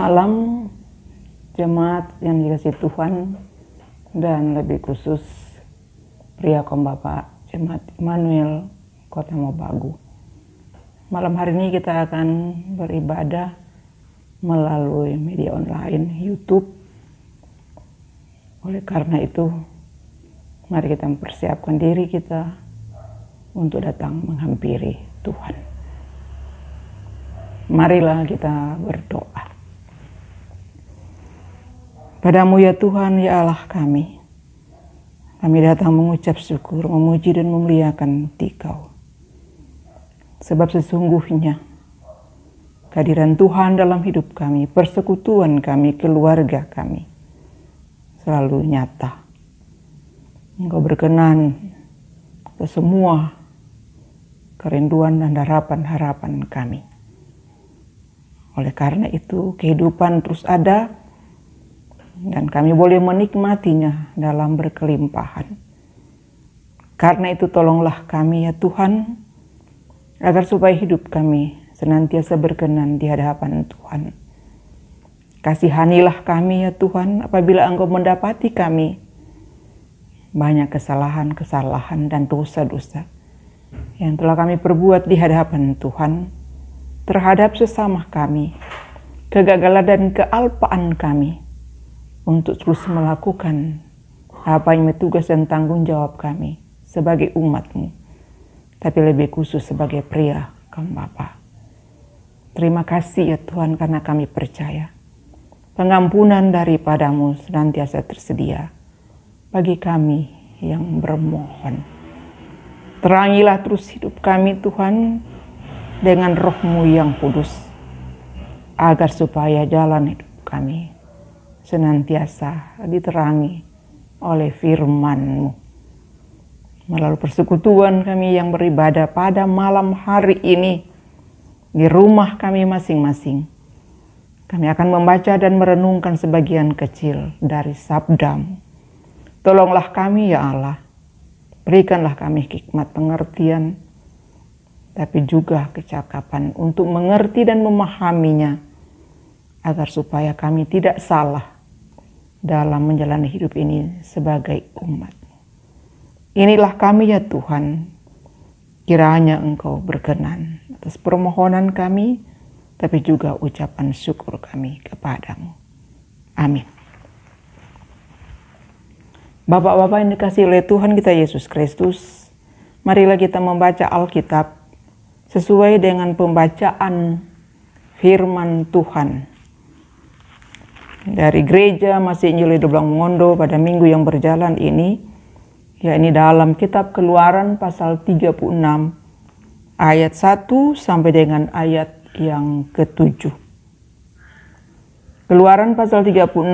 malam jemaat yang dikasihi Tuhan, dan lebih khusus pria kaum Bapak Jemaat Immanuel Kota Mobagu. Malam hari ini kita akan beribadah melalui media online YouTube. Oleh karena itu, mari kita mempersiapkan diri kita untuk datang menghampiri Tuhan. Marilah kita berdoa. Padamu ya Tuhan, ya Allah kami datang mengucap syukur, memuji dan memuliakan Dikau. Sebab sesungguhnya kehadiran Tuhan dalam hidup kami, persekutuan kami, keluarga kami selalu nyata. Engkau berkenan atas semua kerinduan dan harapan-harapan kami. Oleh karena itu kehidupan terus ada, dan kami boleh menikmatinya dalam berkelimpahan. Karena itu tolonglah kami ya Tuhan, agar supaya hidup kami senantiasa berkenan di hadapan Tuhan. Kasihanilah kami ya Tuhan apabila Engkau mendapati kami banyak kesalahan-kesalahan dan dosa-dosa yang telah kami perbuat di hadapan Tuhan terhadap sesama kami, kegagalan dan kealpaan kami untuk terus melakukan apa yang menjadi tugas dan tanggung jawab kami sebagai umat-Mu, tapi lebih khusus sebagai pria kaum Bapa. Terima kasih ya Tuhan, karena kami percaya pengampunan daripada-Mu senantiasa tersedia bagi kami yang bermohon. Terangilah terus hidup kami Tuhan dengan Roh-Mu yang kudus, agar supaya jalan hidup kami senantiasa diterangi oleh firman-Mu. Melalui persekutuan kami yang beribadah pada malam hari ini di rumah kami masing-masing, kami akan membaca dan merenungkan sebagian kecil dari sabda-Mu. Tolonglah kami ya Allah, berikanlah kami hikmat pengertian, tapi juga kecakapan untuk mengerti dan memahaminya, agar supaya kami tidak salah dalam menjalani hidup ini sebagai umat. Inilah kami ya Tuhan, kiranya Engkau berkenan atas permohonan kami, tapi juga ucapan syukur kami kepadamu. Amin. Bapak-bapak yang dikasihi oleh Tuhan kita Yesus Kristus, marilah kita membaca Alkitab sesuai dengan pembacaan firman Tuhan dari Gereja Masih Injil Hidup Langondo pada minggu yang berjalan ini, yakni dalam kitab Keluaran pasal 36 ayat 1 sampai dengan ayat yang ke-7. Keluaran pasal 36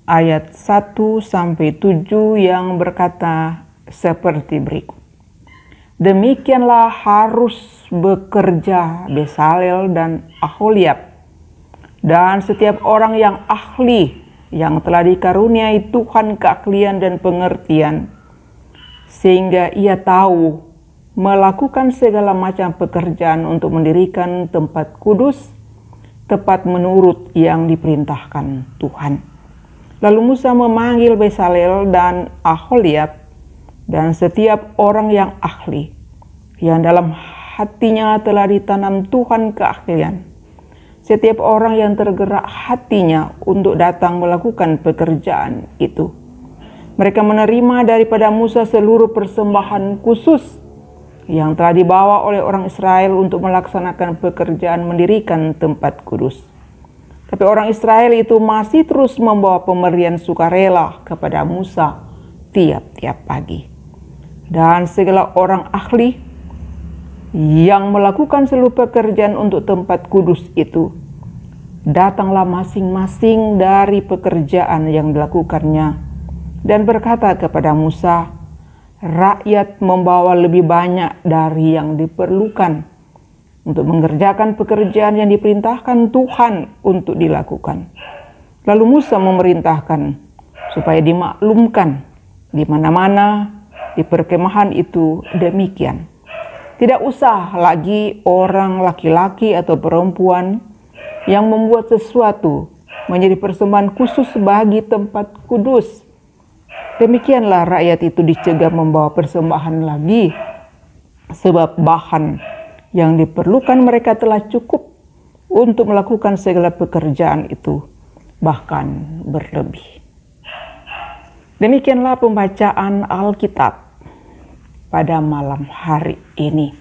ayat 1 sampai 7 yang berkata seperti berikut. Demikianlah harus bekerja Besaleel dan Aholiab dan setiap orang yang ahli yang telah dikaruniai Tuhan keahlian dan pengertian, sehingga ia tahu melakukan segala macam pekerjaan untuk mendirikan tempat kudus, tepat menurut yang diperintahkan Tuhan. Lalu Musa memanggil Besaleel dan Aholiab dan setiap orang yang ahli, yang dalam hatinya telah ditanam Tuhan keahlian. Setiap orang yang tergerak hatinya untuk datang melakukan pekerjaan itu. Mereka menerima daripada Musa seluruh persembahan khusus yang telah dibawa oleh orang Israel untuk melaksanakan pekerjaan mendirikan tempat kudus. Tapi orang Israel itu masih terus membawa pemberian sukarela kepada Musa tiap-tiap pagi. Dan segala orang ahli yang melakukan seluruh pekerjaan untuk tempat kudus itu, datanglah masing-masing dari pekerjaan yang dilakukannya dan berkata kepada Musa, rakyat membawa lebih banyak dari yang diperlukan untuk mengerjakan pekerjaan yang diperintahkan Tuhan untuk dilakukan. Lalu Musa memerintahkan supaya dimaklumkan di mana-mana di perkemahan itu demikian. Tidak usah lagi orang laki-laki atau perempuan yang membuat sesuatu menjadi persembahan khusus bagi tempat kudus. Demikianlah rakyat itu dicegah membawa persembahan lagi, sebab bahan yang diperlukan mereka telah cukup untuk melakukan segala pekerjaan itu, bahkan berlebih. Demikianlah pembacaan Alkitab pada malam hari ini.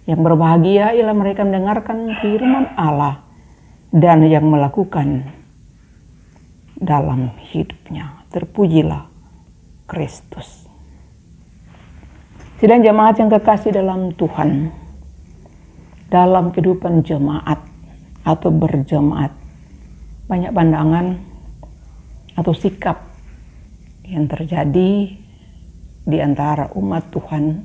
Yang berbahagia ialah mereka mendengarkan firman Allah dan yang melakukan dalam hidupnya. Terpujilah Kristus. Sidang jemaat yang kekasih dalam Tuhan, dalam kehidupan jemaat atau berjemaat, banyak pandangan atau sikap yang terjadi di antara umat Tuhan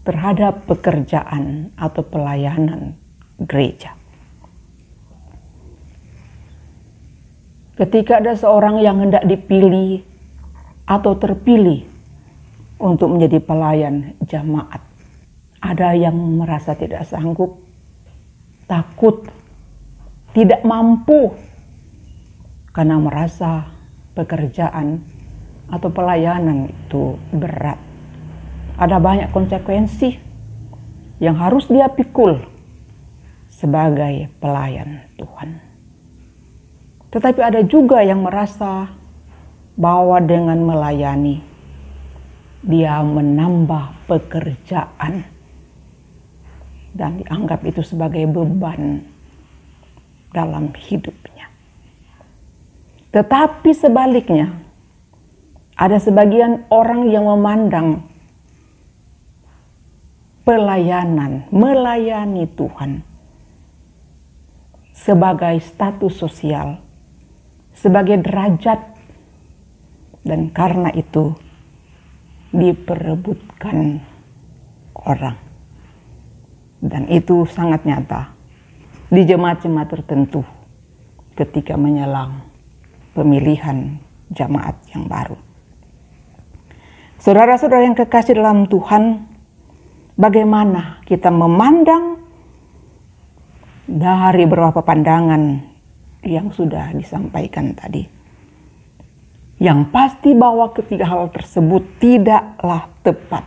terhadap pekerjaan atau pelayanan gereja. Ketika ada seorang yang hendak dipilih atau terpilih untuk menjadi pelayan jemaat, ada yang merasa tidak sanggup, takut, tidak mampu karena merasa pekerjaan atau pelayanan itu berat. Ada banyak konsekuensi yang harus dia pikul sebagai pelayan Tuhan. Tetapi ada juga yang merasa bahwa dengan melayani dia menambah pekerjaan dan dianggap itu sebagai beban dalam hidupnya. Tetapi sebaliknya, ada sebagian orang yang memandang pelayanan, melayani Tuhan sebagai status sosial, sebagai derajat, dan karena itu diperebutkan orang. Dan itu sangat nyata di jemaat-jemaat tertentu ketika menjelang pemilihan jemaat yang baru. Saudara-saudara yang kekasih dalam Tuhan, bagaimana kita memandang dari beberapa pandangan yang sudah disampaikan tadi. Yang pasti bahwa ketiga hal tersebut tidaklah tepat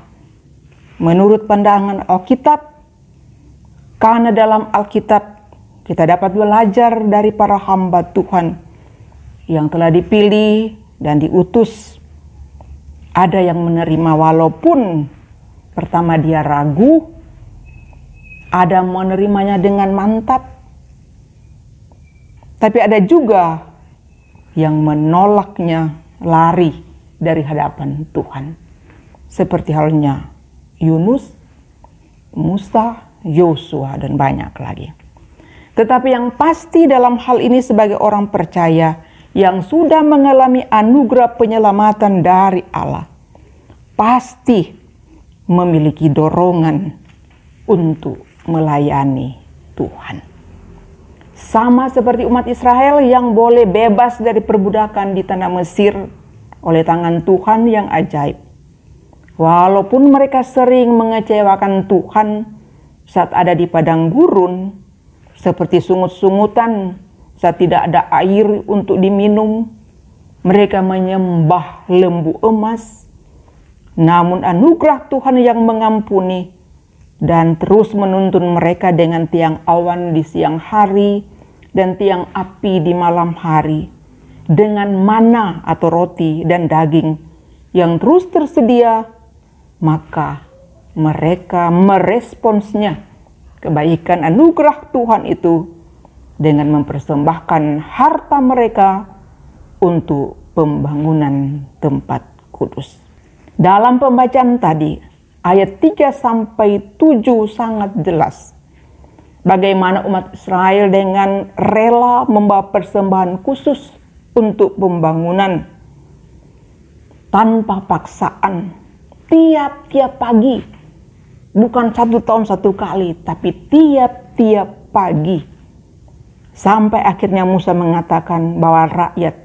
menurut pandangan Alkitab, karena dalam Alkitab kita dapat belajar dari para hamba Tuhan yang telah dipilih dan diutus. Ada yang menerima walaupun pertama dia ragu, ada menerimanya dengan mantap, tapi ada juga yang menolaknya, lari dari hadapan Tuhan. Seperti halnya Yunus, Musa, Yosua, dan banyak lagi. Tetapi yang pasti dalam hal ini sebagai orang percaya yang sudah mengalami anugerah penyelamatan dari Allah, pasti memiliki dorongan untuk melayani Tuhan. Sama seperti umat Israel yang boleh bebas dari perbudakan di tanah Mesir oleh tangan Tuhan yang ajaib. Walaupun mereka sering mengecewakan Tuhan saat ada di padang gurun, seperti sungut-sungutan saat tidak ada air untuk diminum, mereka menyembah lembu emas. Namun anugerah Tuhan yang mengampuni dan terus menuntun mereka dengan tiang awan di siang hari dan tiang api di malam hari, dengan mana atau roti dan daging yang terus tersedia, maka mereka meresponsnya kebaikan anugerah Tuhan itu dengan mempersembahkan harta mereka untuk pembangunan tempat kudus. Dalam pembacaan tadi, ayat 3-7 sangat jelas bagaimana umat Israel dengan rela membawa persembahan khusus untuk pembangunan tanpa paksaan tiap-tiap pagi, bukan 1 tahun 1 kali, tapi tiap-tiap pagi, sampai akhirnya Musa mengatakan bahwa rakyat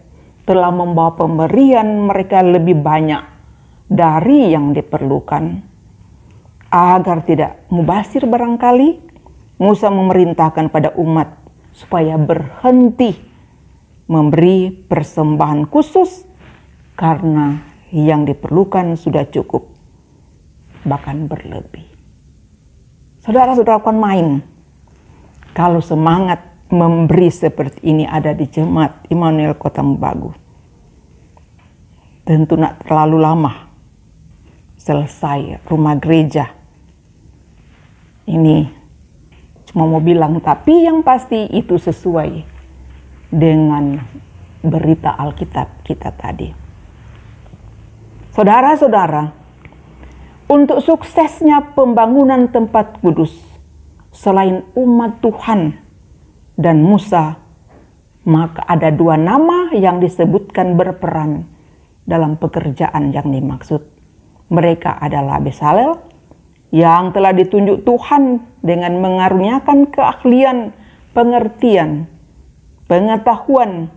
telah membawa pemberian mereka lebih banyak dari yang diperlukan, agar tidak mubazir barangkali, Musa memerintahkan pada umat supaya berhenti memberi persembahan khusus karena yang diperlukan sudah cukup, bahkan berlebih. Saudara-saudara, bukan main kalau semangat memberi seperti ini ada di Jemaat Immanuel Kota Mebagu. Tentu tidak terlalu lama selesai rumah gereja. Ini cuma mau bilang, tapi yang pasti itu sesuai dengan berita Alkitab kita tadi. Saudara-saudara, untuk suksesnya pembangunan tempat kudus, selain umat Tuhan dan Musa, maka ada dua nama yang disebutkan berperan dalam pekerjaan yang dimaksud. Mereka adalah Bezalel, yang telah ditunjuk Tuhan dengan mengaruniakan keahlian, pengertian, pengetahuan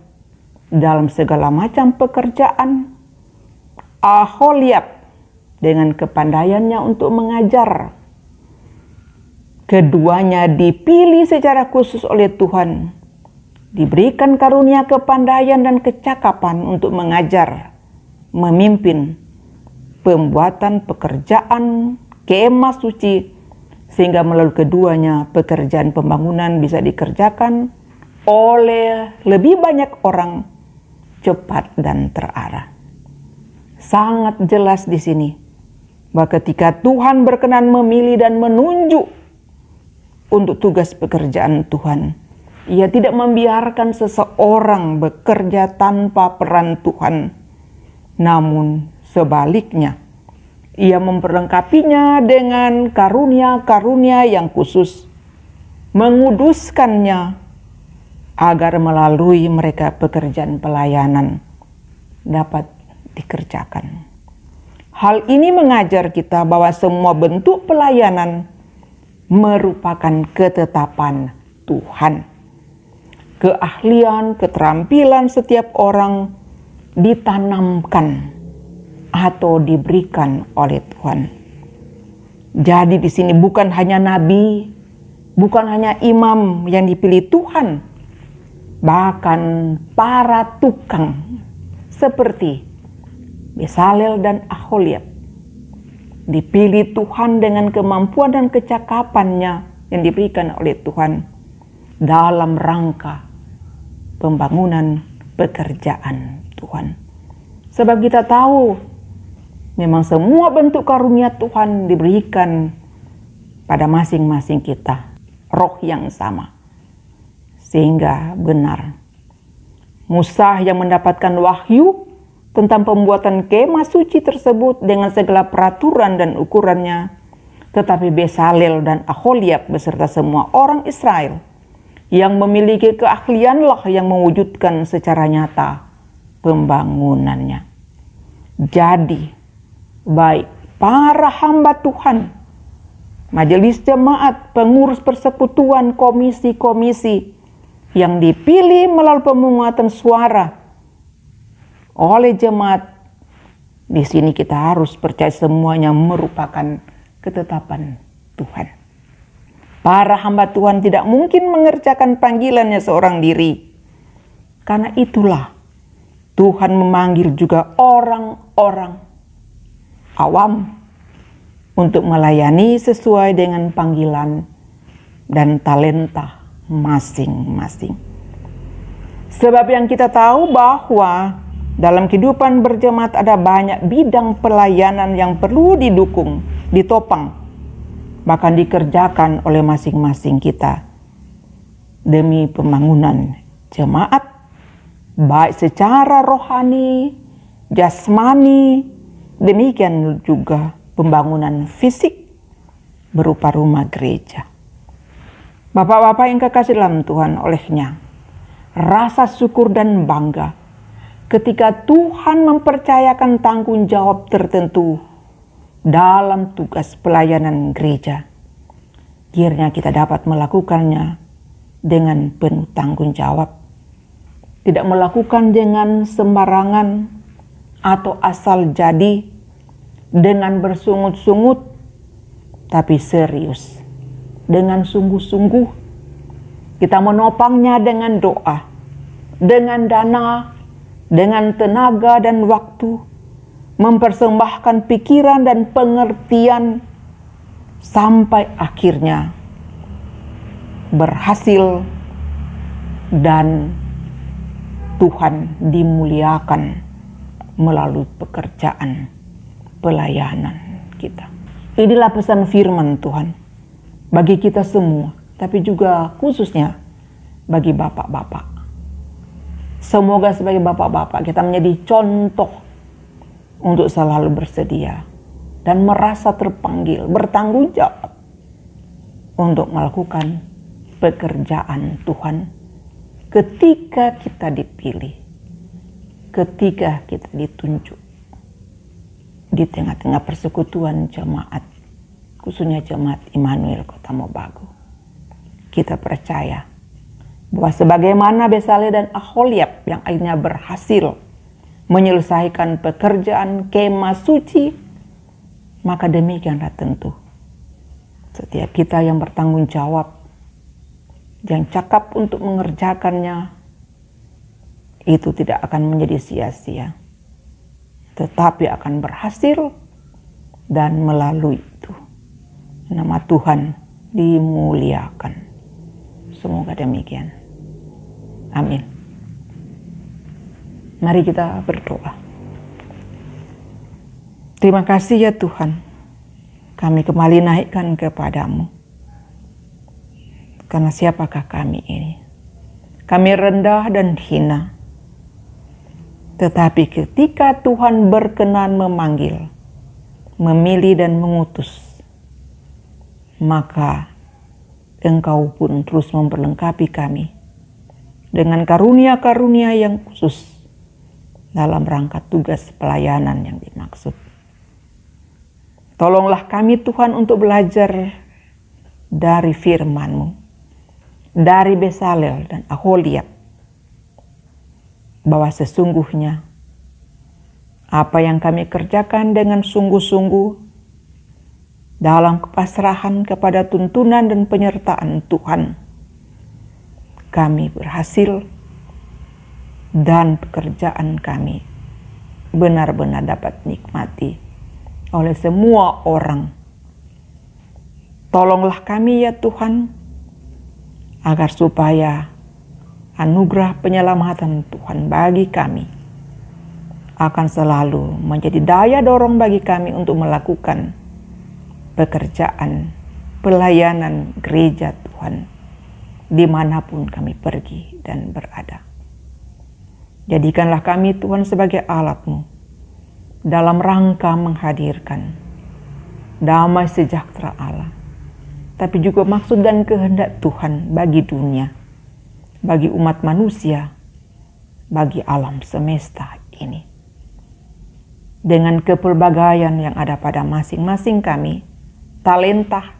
dalam segala macam pekerjaan. Aholiab dengan kepandaiannya untuk mengajar. Keduanya dipilih secara khusus oleh Tuhan, diberikan karunia kepandaian dan kecakapan untuk mengajar, memimpin pembuatan pekerjaan kemah suci, sehingga melalui keduanya pekerjaan pembangunan bisa dikerjakan oleh lebih banyak orang cepat dan terarah. Sangat jelas di sini bahwa ketika Tuhan berkenan memilih dan menunjuk untuk tugas pekerjaan Tuhan, Ia tidak membiarkan seseorang bekerja tanpa peran Tuhan. Namun sebaliknya, Ia memperlengkapinya dengan karunia-karunia yang khusus, menguduskannya agar melalui mereka pekerjaan pelayanan dapat dikerjakan. Hal ini mengajar kita bahwa semua bentuk pelayanan merupakan ketetapan Tuhan. Keahlian, keterampilan setiap orang ditanamkan atau diberikan oleh Tuhan. Jadi di sini bukan hanya nabi, bukan hanya imam yang dipilih Tuhan, bahkan para tukang seperti Bezalel dan Aholiab dipilih Tuhan dengan kemampuan dan kecakapannya yang diberikan oleh Tuhan dalam rangka pembangunan pekerjaan Tuhan. Sebab kita tahu memang semua bentuk karunia Tuhan diberikan pada masing-masing kita, roh yang sama, sehingga benar Musa yang mendapatkan wahyu tentang pembuatan kemah suci tersebut dengan segala peraturan dan ukurannya, tetapi Bezalel dan Aholiab beserta semua orang Israel yang memiliki keahlianlah yang mewujudkan secara nyata pembangunannya. Jadi, baik para hamba Tuhan, majelis jemaat, pengurus persekutuan, komisi-komisi yang dipilih melalui pemungutan suara oleh jemaat, di sini kita harus percaya semuanya merupakan ketetapan Tuhan. Para hamba Tuhan tidak mungkin mengerjakan panggilannya seorang diri. Karena itulah Tuhan memanggil juga orang-orang awam untuk melayani sesuai dengan panggilan dan talenta masing-masing. Sebab yang kita tahu bahwa dalam kehidupan berjemaat ada banyak bidang pelayanan yang perlu didukung, ditopang, bahkan dikerjakan oleh masing-masing kita demi pembangunan jemaat, baik secara rohani, jasmani, demikian juga pembangunan fisik berupa rumah gereja. Bapak-bapak yang kekasih dalam Tuhan, olehnya rasa syukur dan bangga ketika Tuhan mempercayakan tanggung jawab tertentu dalam tugas pelayanan gereja. Kiranya kita dapat melakukannya dengan penuh tanggung jawab. Tidak melakukan dengan sembarangan atau asal jadi, dengan bersungut-sungut, tapi serius dengan sungguh-sungguh. Kita menopangnya dengan doa, dengan dana, dengan tenaga dan waktu, mempersembahkan pikiran dan pengertian sampai akhirnya berhasil dan Tuhan dimuliakan melalui pekerjaan pelayanan kita. Inilah pesan firman Tuhan bagi kita semua, tapi juga khususnya bagi bapak-bapak. Semoga sebagai bapak-bapak kita menjadi contoh untuk selalu bersedia dan merasa terpanggil, bertanggung jawab untuk melakukan pekerjaan Tuhan ketika kita dipilih, ketika kita ditunjuk di tengah-tengah persekutuan jemaat, khususnya jemaat Immanuel Kota Mobagu. Kita percaya bahwa sebagaimana Bezalel dan Aholiab yang akhirnya berhasil menyelesaikan pekerjaan kemah suci, maka demikianlah tentu setiap kita yang bertanggung jawab, yang cakap untuk mengerjakannya, itu tidak akan menjadi sia-sia, tetapi akan berhasil, dan melalui itu nama Tuhan dimuliakan. Semoga demikian. Amin. Mari kita berdoa. Terima kasih ya Tuhan, kami kembali naikkan kepadamu. Karena siapakah kami ini? Kami rendah dan hina. Tetapi ketika Tuhan berkenan memanggil, memilih dan mengutus, maka Engkau pun terus memperlengkapi kami dengan karunia-karunia yang khusus dalam rangka tugas pelayanan yang dimaksud. Tolonglah kami Tuhan untuk belajar dari firman-Mu, dari Bezalel dan Aholiab, bahwa sesungguhnya apa yang kami kerjakan dengan sungguh-sungguh dalam kepasrahan kepada tuntunan dan penyertaan Tuhan, kami berhasil dan pekerjaan kami benar-benar dapat nikmati oleh semua orang. Tolonglah kami ya Tuhan, agar supaya anugerah penyelamatan Tuhan bagi kami akan selalu menjadi daya dorong bagi kami untuk melakukan pekerjaan pelayanan gereja Tuhan dimanapun kami pergi dan berada. Jadikanlah kami Tuhan sebagai alat-Mu dalam rangka menghadirkan damai sejahtera Allah, tapi juga maksud dan kehendak Tuhan bagi dunia, bagi umat manusia, bagi alam semesta ini. Dengan kepelbagaian yang ada pada masing-masing kami, talenta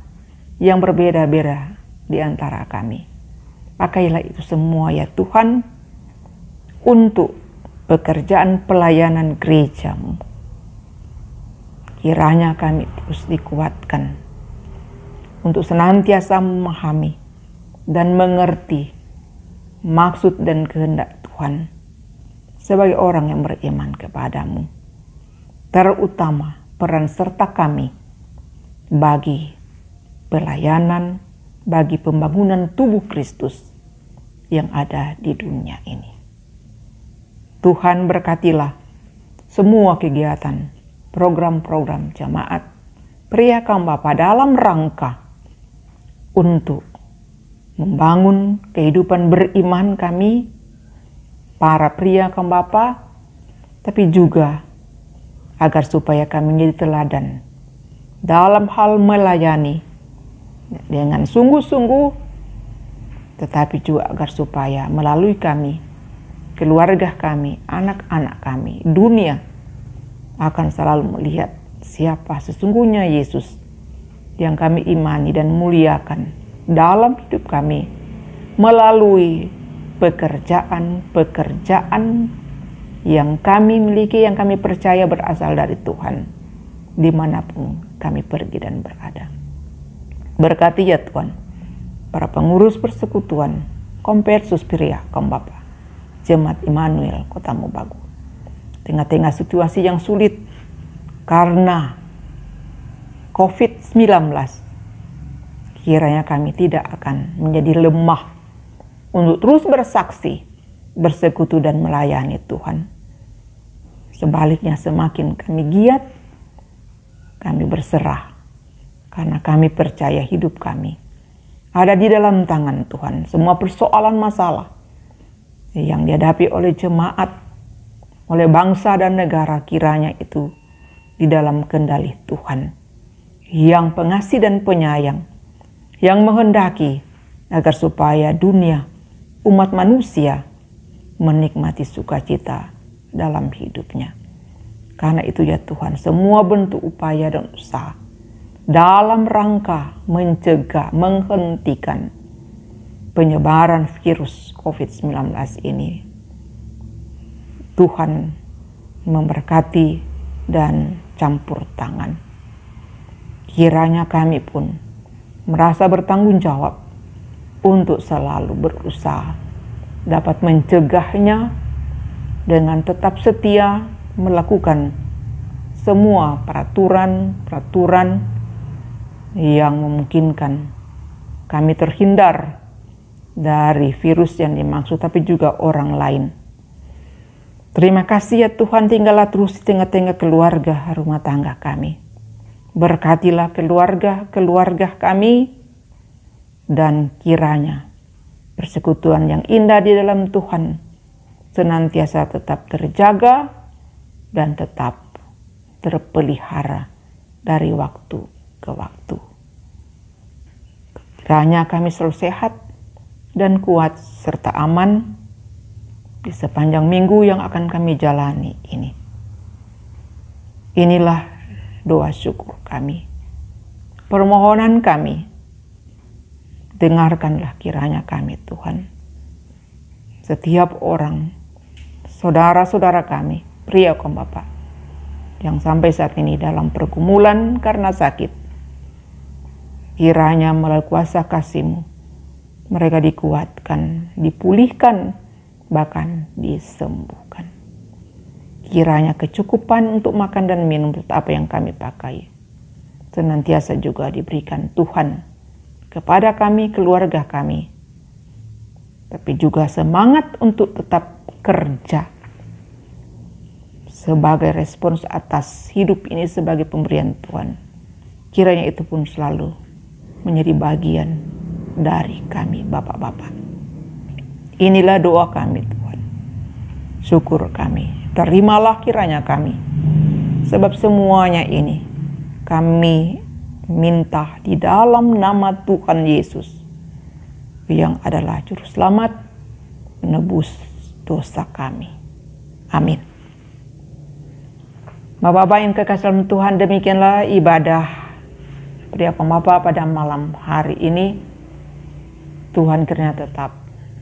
yang berbeda-beda di antara kami, pakailah itu semua ya Tuhan untuk pekerjaan pelayanan gereja-Mu. Kiranya kami terus dikuatkan untuk senantiasa memahami dan mengerti maksud dan kehendak Tuhan sebagai orang yang beriman kepada-Mu, terutama peran serta kami bagi pelayanan, bagi pembangunan tubuh Kristus yang ada di dunia ini. Tuhan berkatilah semua kegiatan, program-program jemaat Pria Kambapa dalam rangka untuk membangun kehidupan beriman kami, para pria Kambapa, tapi juga agar supaya kami menjadi teladan dalam hal melayani dengan sungguh-sungguh, tetapi juga agar supaya melalui kami, keluarga kami, anak-anak kami, dunia akan selalu melihat siapa sesungguhnya Yesus yang kami imani dan muliakan dalam hidup kami melalui pekerjaan-pekerjaan yang kami miliki, yang kami percaya berasal dari Tuhan dimanapun kami pergi dan berada. Berkati ya Tuhan, para pengurus persekutuan Kompersus Piria Bapa, Jemaat Immanuel Kota Mobagu. Tengah-tengah situasi yang sulit karena COVID-19, kiranya kami tidak akan menjadi lemah untuk terus bersaksi, bersekutu dan melayani Tuhan. Sebaliknya semakin kami giat, kami berserah, karena kami percaya hidup kami ada di dalam tangan Tuhan. Semua persoalan masalah yang dihadapi oleh jemaat, oleh bangsa dan negara, kiranya itu di dalam kendali Tuhan yang pengasih dan penyayang, yang menghendaki agar supaya dunia, umat manusia menikmati sukacita dalam hidupnya. Karena itu ya Tuhan, semua bentuk upaya dan usaha dalam rangka mencegah, menghentikan penyebaran virus COVID-19 ini, Tuhan memberkati dan campur tangan. Kiranya kami pun merasa bertanggung jawab untuk selalu berusaha dapat mencegahnya dengan tetap setia melakukan semua peraturan yang memungkinkan kami terhindar dari virus yang dimaksud, tapi juga orang lain. Terima kasih ya Tuhan, tinggallah terus di tengah-tengah keluarga rumah tangga kami. Berkatilah keluarga kami, dan kiranya persekutuan yang indah di dalam Tuhan senantiasa tetap terjaga dan tetap terpelihara dari waktu ke waktu. Kiranya kami selalu sehat dan kuat serta aman di sepanjang minggu yang akan kami jalani ini. Inilah doa syukur kami, permohonan kami. Dengarkanlah kiranya kami Tuhan. Setiap orang, saudara-saudara kami, pria Bapa, yang sampai saat ini dalam pergumulan karena sakit, kiranya melalui kuasa kasih-Mu, mereka dikuatkan, dipulihkan, bahkan disembuhkan. Kiranya kecukupan untuk makan dan minum serta apa yang kami pakai senantiasa juga diberikan Tuhan kepada kami, keluarga kami. Tapi juga semangat untuk tetap kerja sebagai respons atas hidup ini sebagai pemberian Tuhan. Kiranya itu pun selalu menjadi bagian dari kami, Bapak-Bapak. Inilah doa kami Tuhan. Syukur kami. Terimalah kiranya kami. Sebab semuanya ini kami minta di dalam nama Tuhan Yesus, yang adalah juru selamat, menebus dosa kami. Amin. Bapak-Bapak yang kekasih dalam Tuhan, demikianlah ibadah pria Bapak pada malam hari ini. Tuhan kiranya tetap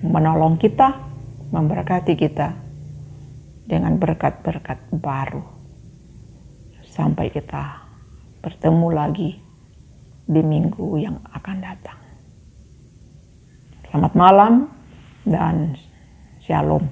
menolong kita, memberkati kita dengan berkat-berkat baru. Sampai kita bertemu lagi di minggu yang akan datang. Selamat malam dan shalom.